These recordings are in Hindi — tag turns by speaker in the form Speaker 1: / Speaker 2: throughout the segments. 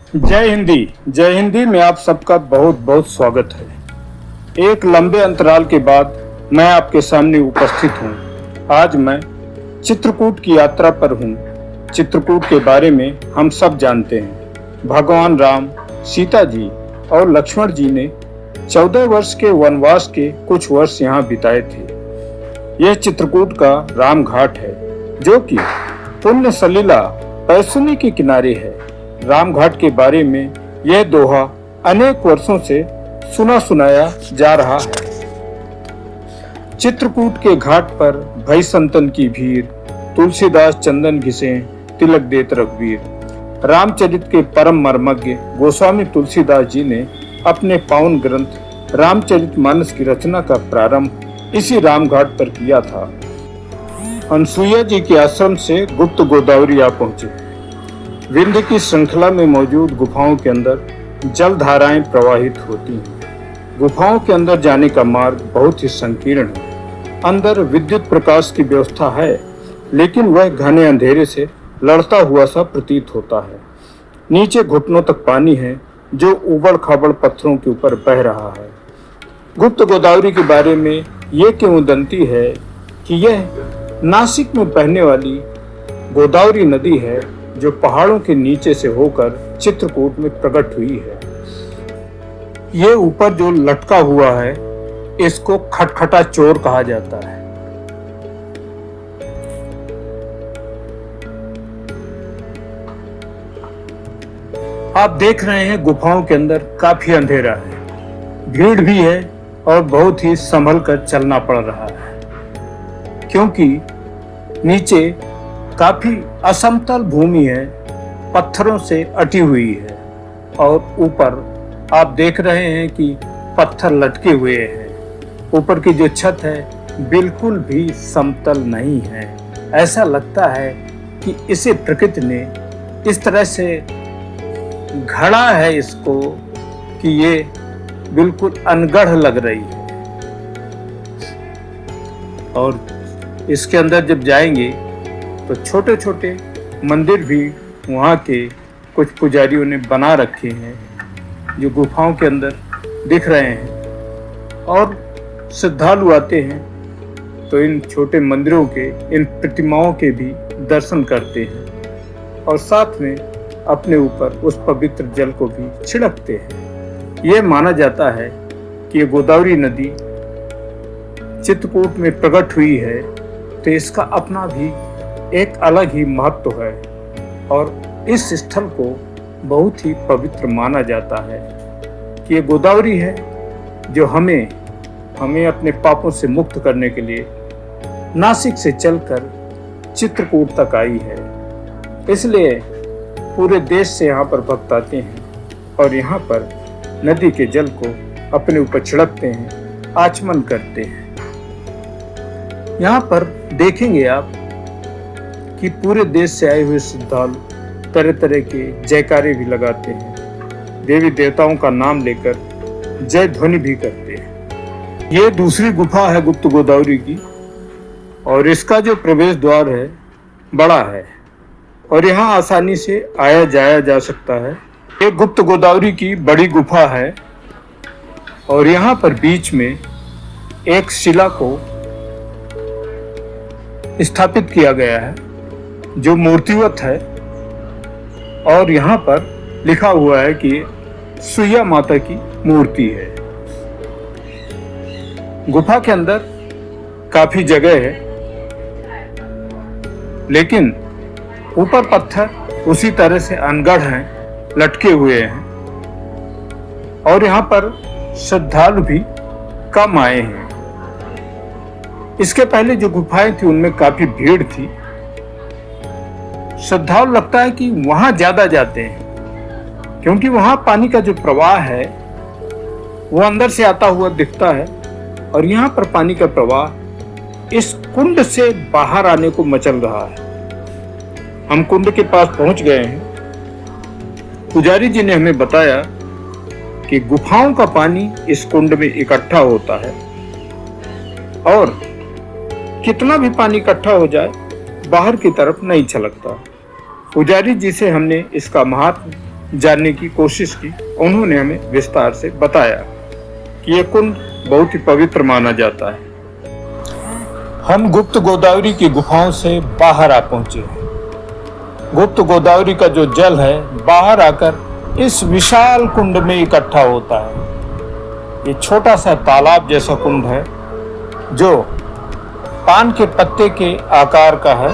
Speaker 1: जय हिंदी में आप सबका बहुत बहुत स्वागत है। एक लंबे अंतराल के बाद मैं आपके सामने उपस्थित हूँ। आज मैं चित्रकूट की यात्रा पर हूँ। चित्रकूट के बारे में हम सब जानते हैं। भगवान राम, सीता जी और लक्ष्मण जी ने 14 वर्ष के वनवास के कुछ वर्ष यहाँ बिताए थे। यह चित्रकूट का राम घाट है, जो कि पुण्य सलिला पैसुनी के किनारे है। राम घाट के बारे में यह दोहा अनेक वर्षों से सुना सुनाया जा रहा है। चित्रकूट के घाट पर भई संतन की भीड़, तुलसीदास चंदन घिसे तिलक देत रघुवीर। रामचरित के परम मर्मज्ञ गोस्वामी तुलसीदास जी ने अपने पावन ग्रंथ रामचरितमानस की रचना का प्रारंभ इसी राम घाट पर किया था। अनसुईया जी के आश्रम से गुप्त गोदावरी आ पहुंचे। विंध्य की श्रृंखला में मौजूद गुफाओं के अंदर जल धाराएं प्रवाहित होती हैं। गुफाओं के अंदर जाने का मार्ग बहुत ही संकीर्ण है। अंदर विद्युत प्रकाश की व्यवस्था है, लेकिन वह घने अंधेरे से लड़ता हुआ सा प्रतीत होता है। नीचे घुटनों तक पानी है, जो उबड़ खाबड़ पत्थरों के ऊपर बह रहा है। गुप्त गोदावरी के बारे में ये किंवदंती है कि यह नासिक में बहने वाली गोदावरी नदी है, जो पहाड़ों के नीचे से होकर चित्रकूट में प्रकट हुई है। ये ऊपर जो लटका हुआ है, इसको खटखटा चोर कहा जाता है। आप देख रहे हैं गुफाओं के अंदर काफी अंधेरा है, भीड़ भी है और बहुत ही संभल कर चलना पड़ रहा है, क्योंकि नीचे काफी असमतल भूमि है, पत्थरों से अटी हुई है और ऊपर आप देख रहे हैं कि पत्थर लटके हुए हैं। ऊपर की जो छत है बिल्कुल भी समतल नहीं है। ऐसा लगता है कि इसे प्रकृति ने इस तरह से घड़ा है इसको कि ये बिल्कुल अनगढ़ लग रही है। और इसके अंदर जब जाएंगे तो छोटे छोटे मंदिर भी वहाँ के कुछ पुजारियों ने बना रखे हैं, जो गुफाओं के अंदर दिख रहे हैं। और श्रद्धालु आते हैं तो इन छोटे मंदिरों के, इन प्रतिमाओं के भी दर्शन करते हैं और साथ में अपने ऊपर उस पवित्र जल को भी छिड़कते हैं। ये माना जाता है कि ये गोदावरी नदी चित्रकूट में प्रकट हुई है, तो इसका अपना भी एक अलग ही महत्व है और इस स्थल को बहुत ही पवित्र माना जाता है कि ये गोदावरी है जो हमें अपने पापों से मुक्त करने के लिए नासिक से चलकर चित्रकूट तक आई है। इसलिए पूरे देश से यहाँ पर भक्त आते हैं और यहाँ पर नदी के जल को अपने ऊपर छिड़कते हैं, आचमन करते हैं। यहाँ पर देखेंगे आप कि पूरे देश से आए हुए श्रद्धालु तरह तरह के जयकारे भी लगाते हैं, देवी देवताओं का नाम लेकर जय ध्वनि भी करते हैं। ये दूसरी गुफा है गुप्त गोदावरी की और इसका जो प्रवेश द्वार है बड़ा है और यहाँ आसानी से आया जाया जा सकता है। ये गुप्त गोदावरी की बड़ी गुफा है और यहाँ पर बीच में एक शिला को स्थापित किया गया है, जो मूर्तिवत है और यहाँ पर लिखा हुआ है कि सुइया माता की मूर्ति है। गुफा के अंदर काफी जगह है, लेकिन ऊपर पत्थर उसी तरह से अनगढ़ हैं, लटके हुए हैं और यहाँ पर श्रद्धालु भी कम आए हैं। इसके पहले जो गुफाएं थी उनमें काफी भीड़ थी। श्रद्धालु लगता है कि वहां ज्यादा जाते हैं, क्योंकि वहां पानी का जो प्रवाह है वो अंदर से आता हुआ दिखता है और यहाँ पर पानी का प्रवाह इस कुंड से बाहर आने को मचल रहा है। हम कुंड के पास पहुंच गए हैं। पुजारी जी ने हमें बताया कि गुफाओं का पानी इस कुंड में इकट्ठा होता है और कितना भी पानी इकट्ठा हो जाए बाहर की तरफ नहीं छलकता। पुजारी जी से हमने इसका महात्म्य जानने की कोशिश की। उन्होंने हमें विस्तार से बताया कि यह कुंड बहुत ही पवित्र माना जाता है। हम गुप्त गोदावरी की गुफाओं से बाहर आ पहुंचे। गुप्त गोदावरी का जो जल है बाहर आकर इस विशाल कुंड में इकट्ठा होता है। ये छोटा सा तालाब जैसा कुंड है जो पान के पत्ते के आकार का है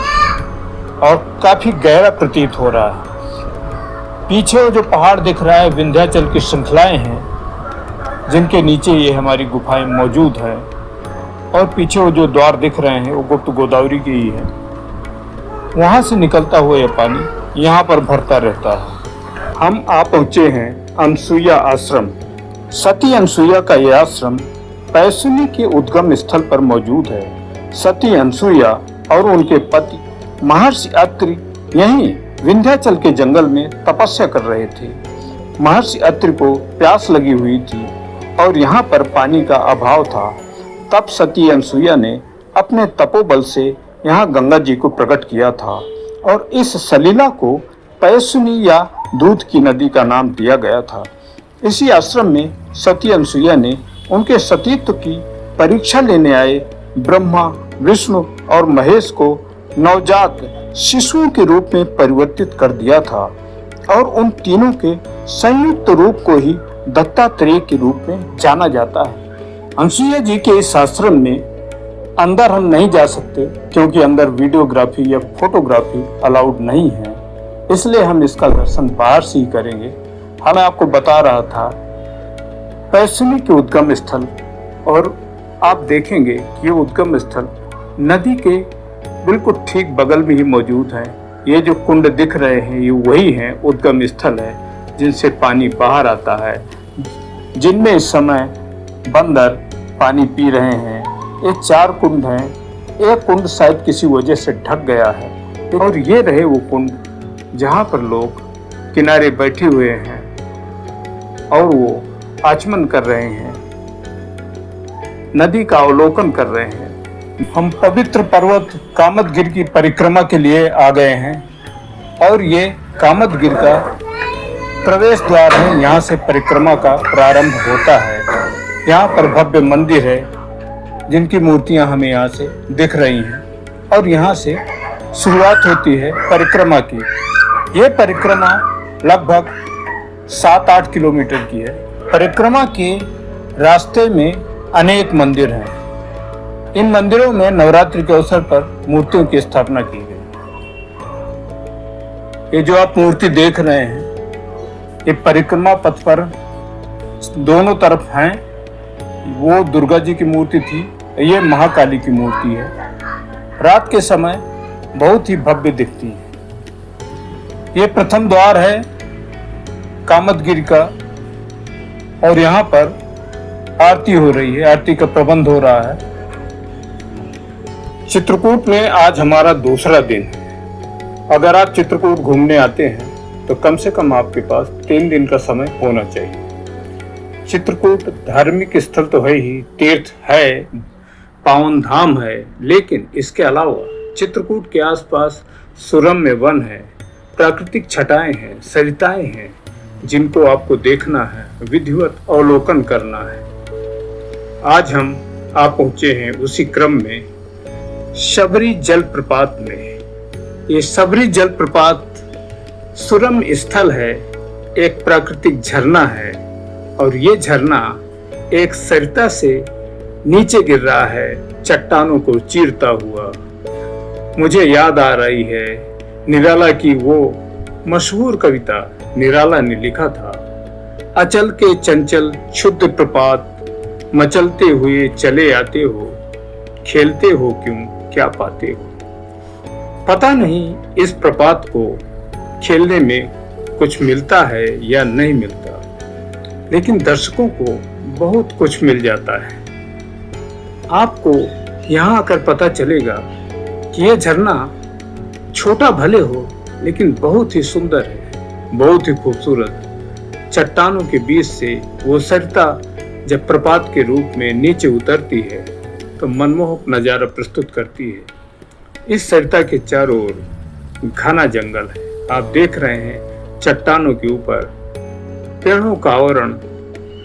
Speaker 1: और काफी गहरा प्रतीत हो रहा है। पीछे वो जो पहाड़ दिख रहा है विंध्याचल की श्रृंखलाएं हैं जिनके नीचे ये हमारी गुफाएं मौजूद है, और पीछे वो जो द्वार दिख रहे हैं वो गुप्त गोदावरी के ही है। वहां से निकलता हुआ यह पानी यहाँ पर भरता रहता है। हम आ पहुंचे हैं अनसुईया आश्रम। सती अनसुईया का यह आश्रम पैसुनी के उद्गम स्थल पर मौजूद है। सती अनसुईया और उनके पति महर्षि अत्रि यहीं विंध्याचल के जंगल में तपस्या कर रहे थे। महर्षि अत्रि को प्यास लगी हुई थी और यहाँ पर पानी का अभाव था। तब सती अनसुईया ने अपने तपोबल से यहाँ गंगा जी को प्रकट किया था और इस सलीला को पैसुनी या दूध की नदी का नाम दिया गया था। इसी आश्रम में सती अनसुईया ने उनके सतीत्व की परीक्षा लेने आए ब्रह्मा, विष्णु और महेश को नवजात शिशुओं के रूप में परिवर्तित कर दिया था और उन तीनों के संयुक्त रूप को ही दत्तात्रेय के रूप में जाना जाता है। अनसुईया जी के इस आश्रम में अंदर हम नहीं जा सकते क्योंकि अंदर वीडियोग्राफी या फोटोग्राफी अलाउड नहीं है, इसलिए हम इसका दर्शन बाहर से ही करेंगे। मैं आपको बता रहा था पैसुनी के उद्गम स्थल, और आप देखेंगे कि ये उद्गम स्थल नदी के बिल्कुल ठीक बगल में ही मौजूद है। ये जो कुंड दिख रहे हैं ये वही हैं उद्गम स्थल है जिनसे पानी बाहर आता है, जिनमें इस समय बंदर पानी पी रहे हैं। ये 4 कुंड हैं। एक कुंड शायद किसी वजह से ढक गया है और ये रहे वो कुंड जहाँ पर लोग किनारे बैठे हुए हैं और वो आचमन कर रहे हैं, नदी का अवलोकन कर रहे हैं। हम पवित्र पर्वत कामदगिर की परिक्रमा के लिए आ गए हैं और ये कामदगिर का प्रवेश द्वार है। यहाँ से परिक्रमा का प्रारंभ होता है। यहाँ पर भव्य मंदिर है जिनकी मूर्तियां हमें यहाँ से दिख रही हैं और यहाँ से शुरुआत होती है परिक्रमा की। ये परिक्रमा लगभग 7-8 किलोमीटर की है। परिक्रमा के रास्ते में अनेक मंदिर हैं। इन मंदिरों में नवरात्रि के अवसर पर मूर्तियों की स्थापना की गई। ये जो आप मूर्ति देख रहे हैं ये परिक्रमा पथ पर दोनों तरफ हैं। वो दुर्गा जी की मूर्ति थी, ये महाकाली की मूर्ति है। रात के समय बहुत ही भव्य दिखती है। ये प्रथम द्वार है कामदगिर का और यहाँ पर आरती हो रही है, आरती का प्रबंध हो रहा है। चित्रकूट में आज हमारा दूसरा दिन है। अगर आप चित्रकूट घूमने आते हैं तो कम से कम आपके पास 3 दिन का समय होना चाहिए। चित्रकूट धार्मिक स्थल तो है ही, तीर्थ है, पावन धाम है, लेकिन इसके अलावा चित्रकूट के आसपास सुरम्य वन है, प्राकृतिक छटाएं हैं, सरिताएं हैं जिनको आपको देखना है, विधिवत अवलोकन करना है। आज हम आ पहुंचे हैं उसी क्रम में शबरी जलप्रपात में। ये शबरी जलप्रपात सुरम्य स्थल है, एक प्राकृतिक झरना है और ये झरना एक सरिता से नीचे गिर रहा है चट्टानों को चीरता हुआ। मुझे याद आ रही है निराला की वो मशहूर कविता निराला ने लिखा था, अचल के चंचल क्षुद्र प्रपात मचलते हुए चले आते हो, खेलते हो क्यों क्या पाते हो। पता नहीं इस प्रपात को खेलने में कुछ मिलता है या नहीं मिलता, लेकिन दर्शकों को बहुत कुछ मिल जाता है। आपको यहाँ आकर पता चलेगा कि यह झरना छोटा भले हो लेकिन बहुत ही सुंदर है, बहुत ही खूबसूरत। चट्टानों के बीच से वो सरिता जब प्रपात के रूप में नीचे उतरती है तो मनमोहक नजारा प्रस्तुत करती है। इस सरिता के चारों ओर घना जंगल है। आप देख रहे हैं चट्टानों के ऊपर पेड़ों का आवरण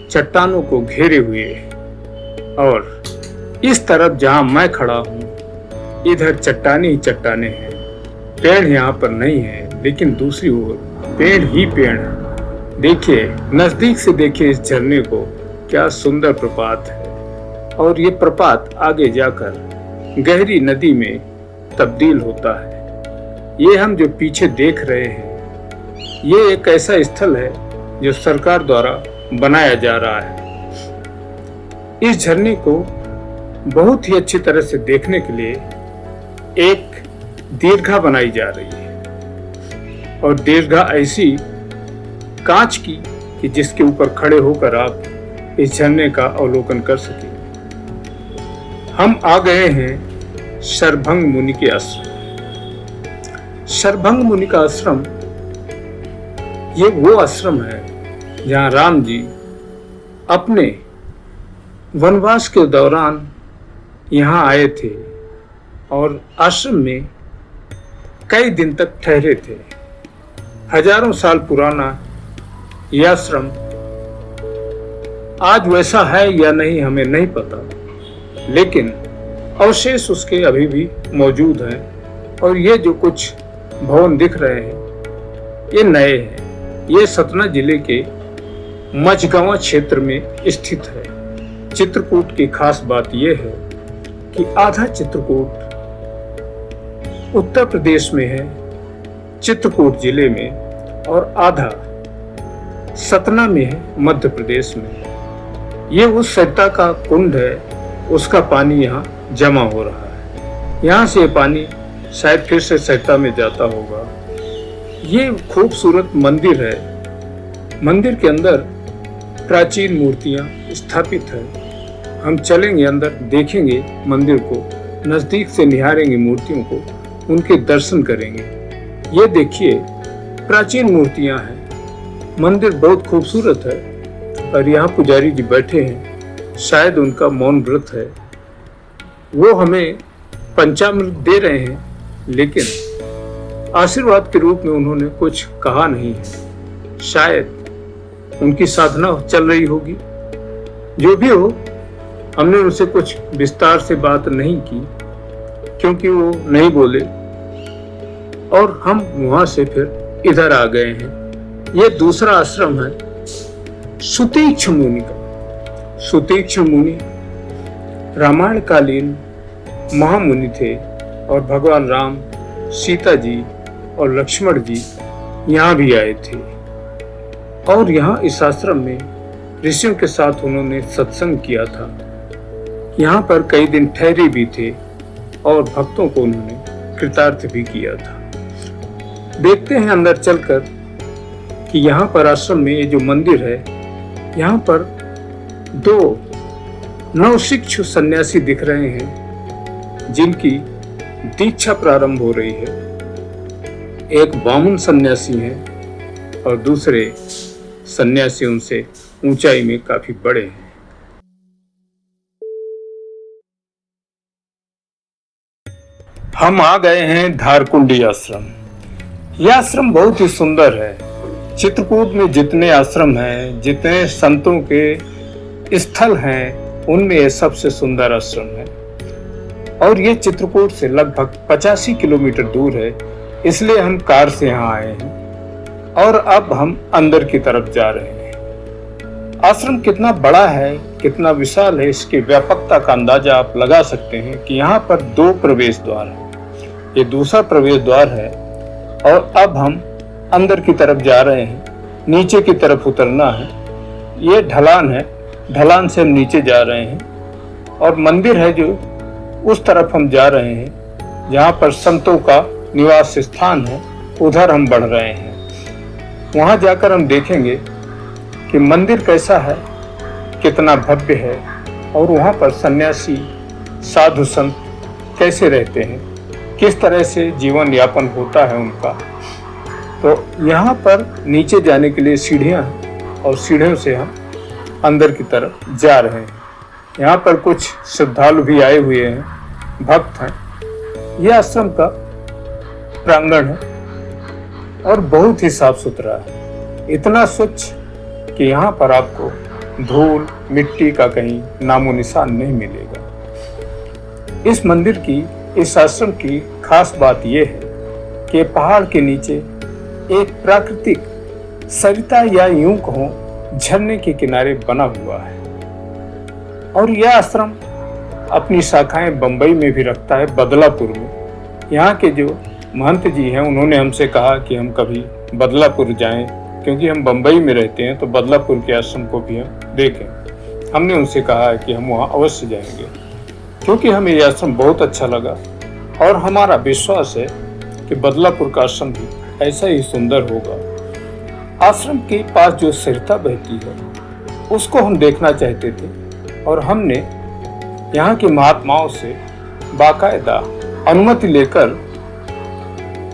Speaker 1: चट्टानों को घेरे हुए और इस तरफ जहां मैं खड़ा हूं इधर चट्टाने ही चट्टाने हैं। पेड़ यहाँ पर नहीं है, लेकिन दूसरी ओर पेड़ ही पेड़ है। देखिए, नजदीक से देखिए इस झरने को, क्या सुंदर प्रपात है। और ये प्रपात आगे जाकर गहरी नदी में तब्दील होता है। ये हम जो पीछे देख रहे हैं, ये एक ऐसा स्थल है जो सरकार द्वारा बनाया जा रहा है। इस झरने को बहुत ही अच्छी तरह से देखने के लिए एक दीर्घा बनाई जा रही है, और दीर्घा ऐसी कांच की कि जिसके ऊपर खड़े होकर आप इस झरने का अवलोकन कर सकें। हम आ गए हैं शरभंग मुनि के आश्रम। शरभंग मुनि का आश्रम ये वो आश्रम है जहाँ राम जी अपने वनवास के दौरान यहाँ आए थे और आश्रम में कई दिन तक ठहरे थे। हजारों साल पुराना यह आश्रम आज वैसा है या नहीं हमें नहीं पता, लेकिन अवशेष उसके अभी भी मौजूद हैं। और ये जो कुछ भवन दिख रहे हैं ये नए हैं। ये सतना जिले के मझगांव क्षेत्र में स्थित है। चित्रकूट की खास बात यह है कि आधा चित्रकूट उत्तर प्रदेश में है, चित्रकूट जिले में, और आधा सतना में है, मध्य प्रदेश में। ये उस सरिता का कुंड है, उसका पानी यहाँ जमा हो रहा है। यहाँ से पानी शायद फिर से सरिता में जाता होगा। ये खूबसूरत मंदिर है। मंदिर के अंदर प्राचीन मूर्तियां स्थापित है। हम चलेंगे अंदर, देखेंगे मंदिर को, नजदीक से निहारेंगे मूर्तियों को, उनके दर्शन करेंगे। ये देखिए प्राचीन मूर्तियां हैं। मंदिर बहुत खूबसूरत है और यहाँ पुजारी जी बैठे हैं, शायद उनका मौन व्रत है। वो हमें पंचामृत दे रहे हैं, लेकिन आशीर्वाद के रूप में उन्होंने कुछ कहा नहीं है। शायद उनकी साधना चल रही होगी। जो भी हो, हमने उनसे कुछ विस्तार से बात नहीं की क्योंकि वो नहीं बोले, और हम वहां से फिर इधर आ गए हैं। ये दूसरा आश्रम है सुतीक्ष्ण मुनि का। सुतीक्ष्ण मुनि रामायण कालीन महामुनि थे और भगवान राम, सीता जी और लक्ष्मण जी यहाँ भी आए थे। और यहाँ इस आश्रम में ऋषियों के साथ उन्होंने सत्संग किया था। यहाँ पर कई दिन ठहरे भी थे और भक्तों को उन्होंने कृतार्थ भी किया था। देखते हैं अंदर चलकर कि यहाँ पर आश्रम में ये जो मंदिर है, यहाँ पर दो नवशिक्षु सन्यासी दिख रहे हैं जिनकी दीक्षा प्रारंभ हो रही है। एक बामन सन्यासी है और दूसरे सन्यासी उनसे ऊंचाई में काफी बड़े हैं। हम आ गए हैं धारकुंडी आश्रम। यह आश्रम बहुत ही सुंदर है। चित्रकूट में जितने आश्रम हैं, जितने संतों के स्थल हैं, उनमें यह सबसे सुंदर आश्रम है। और ये चित्रकूट से लगभग 85 किलोमीटर दूर है, इसलिए हम कार से यहाँ आए हैं और अब हम अंदर की तरफ जा रहे हैं। आश्रम कितना बड़ा है, कितना विशाल है, इसकी व्यापकता का अंदाजा आप लगा सकते हैं कि यहाँ पर 2 प्रवेश द्वार है। ये दूसरा प्रवेश द्वार है और अब हम अंदर की तरफ जा रहे हैं। नीचे की तरफ उतरना है। ये ढलान है, ढलान से हम नीचे जा रहे हैं और मंदिर है जो उस तरफ हम जा रहे हैं जहाँ पर संतों का निवास स्थान है, उधर हम बढ़ रहे हैं। वहाँ जाकर हम देखेंगे कि मंदिर कैसा है, कितना भव्य है और वहाँ पर सन्यासी साधु संत कैसे रहते हैं, किस तरह से जीवन यापन होता है उनका। तो यहाँ पर नीचे जाने के लिए सीढ़ियाँ हैं और सीढ़ियों से हम अंदर की तरफ जा रहे हैं। यहाँ पर कुछ श्रद्धालु भी आए हुए हैं, भक्त हैं। यह आश्रम का प्रांगण है और बहुत ही साफ सुथरा है, इतना स्वच्छ कि यहाँ पर आपको धूल मिट्टी का कहीं नामो निशान नहीं मिलेगा। इस मंदिर की, इस आश्रम की खास बात यह है कि पहाड़ के नीचे एक प्राकृतिक सरिता या यूं कहो झरने के किनारे बना हुआ है। और यह आश्रम अपनी शाखाएं बंबई में भी रखता है, बदलापुर में। यहाँ के जो महंत जी हैं उन्होंने हमसे कहा कि हम कभी बदलापुर जाएं, क्योंकि हम बंबई में रहते हैं तो बदलापुर के आश्रम को भी हम देखें। हमने उनसे कहा कि हम वहाँ अवश्य जाएंगे, क्योंकि हमें यह आश्रम बहुत अच्छा लगा और हमारा विश्वास है कि बदलापुर का आश्रम भी ऐसा ही सुंदर होगा। आश्रम के पास जो सरिता बहती है उसको हम देखना चाहते थे और हमने यहाँ के महात्माओं से बाकायदा अनुमति लेकर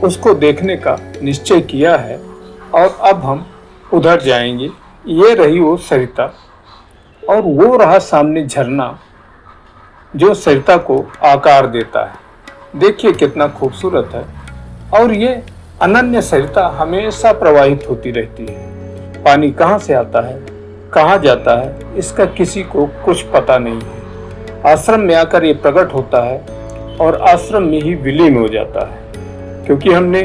Speaker 1: उसको देखने का निश्चय किया है और अब हम उधर जाएंगे। ये रही वो सरिता और वो रहा सामने झरना जो सरिता को आकार देता है। देखिए कितना खूबसूरत है और ये अनन्य सरिता हमेशा प्रवाहित होती रहती है। पानी कहाँ से आता है, कहाँ जाता है, इसका किसी को कुछ पता नहीं है। आश्रम में आकर ये प्रकट होता है और आश्रम में ही विलीन हो जाता है, क्योंकि हमने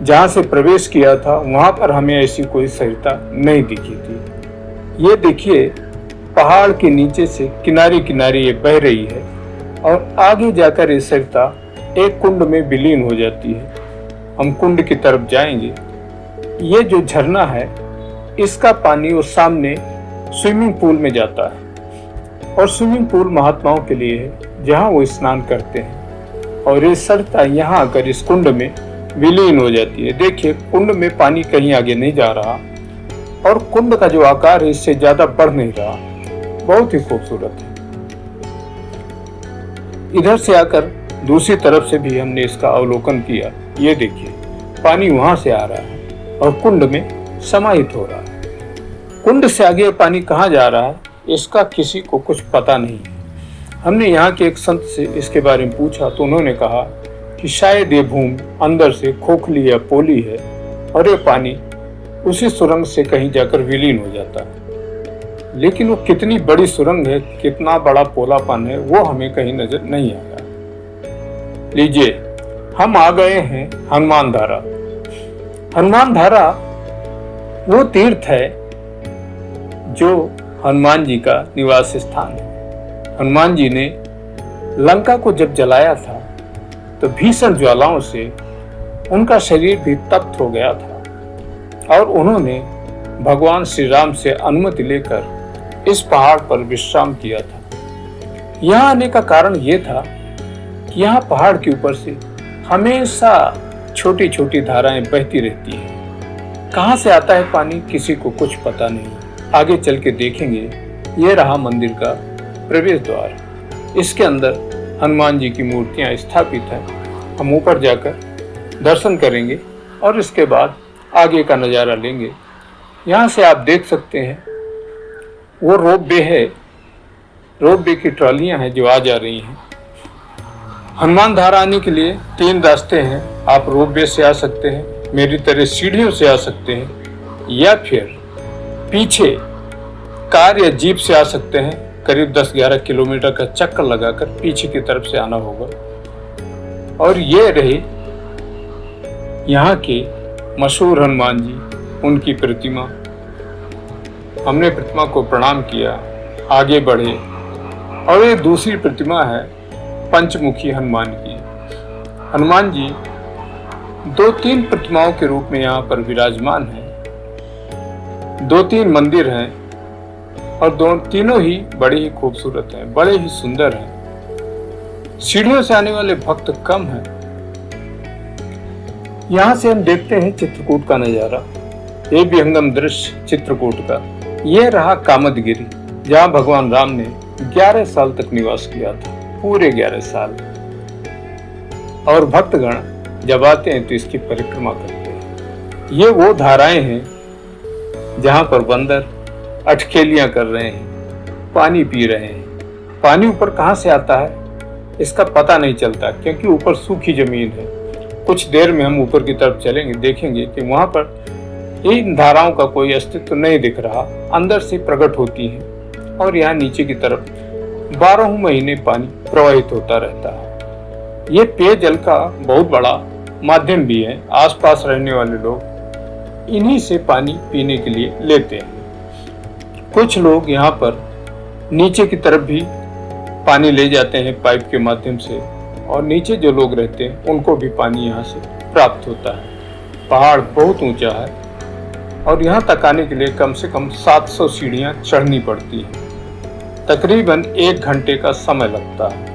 Speaker 1: जहाँ से प्रवेश किया था वहाँ पर हमें ऐसी कोई सरिता नहीं दिखी थी। ये देखिए पहाड़ के नीचे से किनारे किनारे ये बह रही है और आगे जाकर ये सरिता एक कुंड में विलीन हो जाती है। हम कुंड की तरफ जाएंगे। ये जो झरना है इसका पानी उस सामने स्विमिंग पूल में जाता है और स्विमिंग पूल महात्माओं के लिए है जहाँ वो स्नान करते हैं और ये सरिता यहाँ आकर इस कुंड में विलीन हो जाती है। देखिए कुंड में पानी कहीं आगे नहीं जा रहा और कुंड का जो आकार है इससे ज्यादा बढ़ नहीं रहा। बहुत ही खूबसूरत है। इधर से आकर दूसरी तरफ से भी हमने इसका अवलोकन किया। ये देखिए पानी वहां से आ रहा है और कुंड में समाहित हो रहा है। कुंड से आगे पानी कहाँ जा रहा है इसका किसी को कुछ पता नहीं है। हमने यहाँ के एक संत से इसके बारे में पूछा तो उन्होंने कहा कि शायद ये भूमि अंदर से खोखली या पोली है और ये पानी उसी सुरंग से कहीं जाकर विलीन हो जाता है। लेकिन वो कितनी बड़ी सुरंग है, कितना बड़ा पोलापन है, वो हमें कहीं नजर नहीं आया। लीजिए हम आ गए हैं हनुमान धारा। हनुमान धारा वो तीर्थ है जो हनुमान जी का निवास स्थान है। हनुमान जी ने लंका को जब जलाया था तो भीषण ज्वालाओं से उनका शरीर भी तप्त हो गया था और उन्होंने भगवान श्री राम से अनुमति लेकर इस पहाड़ पर विश्राम किया था। यहाँ आने का कारण ये था कि यहाँ पहाड़ के ऊपर से हमेशा छोटी छोटी धाराएं बहती रहती हैं। कहाँ से आता है पानी किसी को कुछ पता नहीं। आगे चल के देखेंगे। ये रहा मंदिर का प्रवेश द्वार। इसके अंदर हनुमान जी की मूर्तियां स्थापित हैं। हम ऊपर जाकर दर्शन करेंगे और इसके बाद आगे का नज़ारा लेंगे। यहाँ से आप देख सकते हैं वो रोपवे है। रोपवे की ट्रॉलियां हैं जो आ जा रही हैं। हनुमान धारा आने के लिए 3 रास्ते हैं। आप रोपवे से आ सकते हैं, मेरी तरह सीढ़ियों से आ सकते हैं या फिर पीछे कार या जीप से आ सकते हैं। करीब 10-11 किलोमीटर का चक्कर लगाकर पीछे की तरफ से आना होगा। और ये रहे यहाँ के मशहूर हनुमान जी, उनकी प्रतिमा। हमने प्रतिमा को प्रणाम किया, आगे बढ़े और ये दूसरी प्रतिमा है पंचमुखी हनुमान की। हनुमान जी 2-3 प्रतिमाओं के रूप में यहाँ पर विराजमान हैं। 2-3 मंदिर हैं और तीनों ही बड़े ही खूबसूरत हैं, बड़े ही सुंदर हैं। सीढ़ियों से आने वाले भक्त कम हैं। यहाँ से हम देखते हैं चित्रकूट का नजारा। ये विहंगम दृश्य चित्रकूट का। ये रहा कामदगिरी, जहाँ भगवान राम ने 11 साल तक निवास किया था, पूरे 11 साल। और भक्तगण जब आते हैं तो इसकी परिक्रमा करते हैं। ये वो धाराएं हैं जहाँ पर बंदर अटखेलियां कर रहे हैं, पानी पी रहे हैं। पानी ऊपर कहाँ से आता है इसका पता नहीं चलता, क्योंकि ऊपर सूखी जमीन है कुछ देर में हम ऊपर की तरफ चलेंगे, देखेंगे कि वहां पर इन धाराओं का कोई अस्तित्व नहीं दिख रहा, अंदर से प्रकट होती हैं और यहाँ नीचे की तरफ 12 महीने पानी प्रवाहित होता रहता है। ये पेयजल का बहुत बड़ा माध्यम भी है। आसपास रहने वाले लोग इन्हीं से पानी पीने के लिए लेते हैं। कुछ लोग यहाँ पर नीचे की तरफ भी पानी ले जाते हैं पाइप के माध्यम से, और नीचे जो लोग रहते हैं उनको भी पानी यहाँ से प्राप्त होता है। पहाड़ बहुत ऊंचा है और यहाँ तक आने के लिए कम से कम 700 सीढ़ियाँ चढ़नी पड़ती हैं। तकरीबन 1 घंटे का समय लगता है।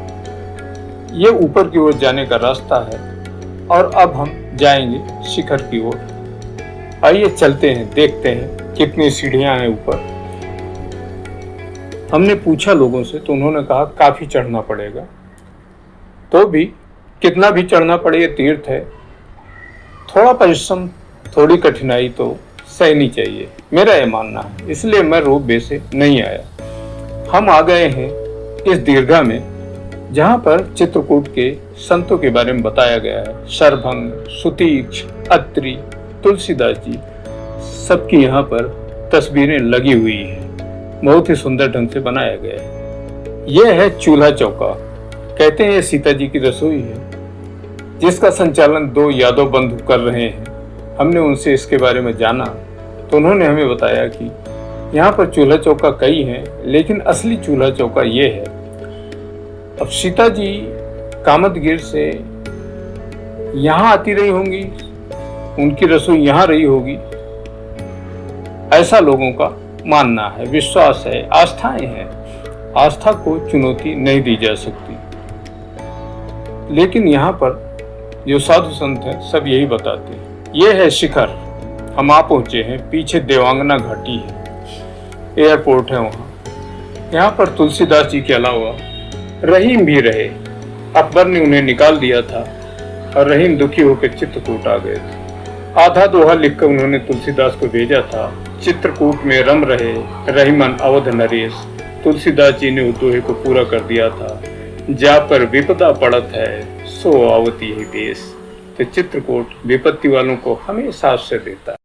Speaker 1: ये ऊपर की ओर जाने का रास्ता है और अब हम जाएंगे शिखर की ओर। आइए चलते हैं, देखते हैं कितनी सीढ़ियाँ हैं ऊपर। हमने पूछा लोगों से तो उन्होंने कहा काफी चढ़ना पड़ेगा। तो भी कितना भी चढ़ना पड़े, ये तीर्थ है, थोड़ा परिश्रम, थोड़ी कठिनाई तो सहनी चाहिए, मेरा ये मानना है। इसलिए मैं रोपवे से नहीं आया। हम आ गए हैं इस दीर्घा में, जहाँ पर चित्रकूट के संतों के बारे में बताया गया है। शरभंग, सुतीक्ष, अत्रि, तुलसीदास जी, सबकी यहाँ पर तस्वीरें लगी हुई हैं। बहुत ही सुंदर ढंग से बनाया गया है। यह है चूल्हा चौका। कहते हैं ये सीता जी की रसोई है, जिसका संचालन 2 यादव बंधु कर रहे हैं। हमने उनसे इसके बारे में जाना तो उन्होंने हमें बताया कि यहाँ पर चूल्हा चौका कई हैं, लेकिन असली चूल्हा चौका ये है। अब सीता जी कामतगिर से यहाँ आती रही होंगी, उनकी रसोई यहाँ रही होगी, ऐसा लोगों का मानना है, विश्वास है, आस्थाएं हैं। आस्था को चुनौती नहीं दी जा सकती। लेकिन यहाँ पर जो साधु संत हैं सब यही बताते हैं। ये है शिखर, हम आ पहुंचे हैं। पीछे देवांगना घाटी है, एयरपोर्ट है वहाँ। यहाँ पर तुलसीदास जी के अलावा रहीम भी रहे। अकबर ने उन्हें निकाल दिया था और रहीम दुखी होकर चित्रकूट आ गए थे। आधा दोहा लिखकर उन्होंने तुलसीदास को भेजा था। चित्रकूट में रम रहे रहीमन अवध नरेश। तुलसीदास जी ने उस दोहे को पूरा कर दिया था। जा पर विपदा पड़त है, सो आवती ही देश। तो चित्रकूट विपत्ति वालों को हमेशा आश्रय देता है।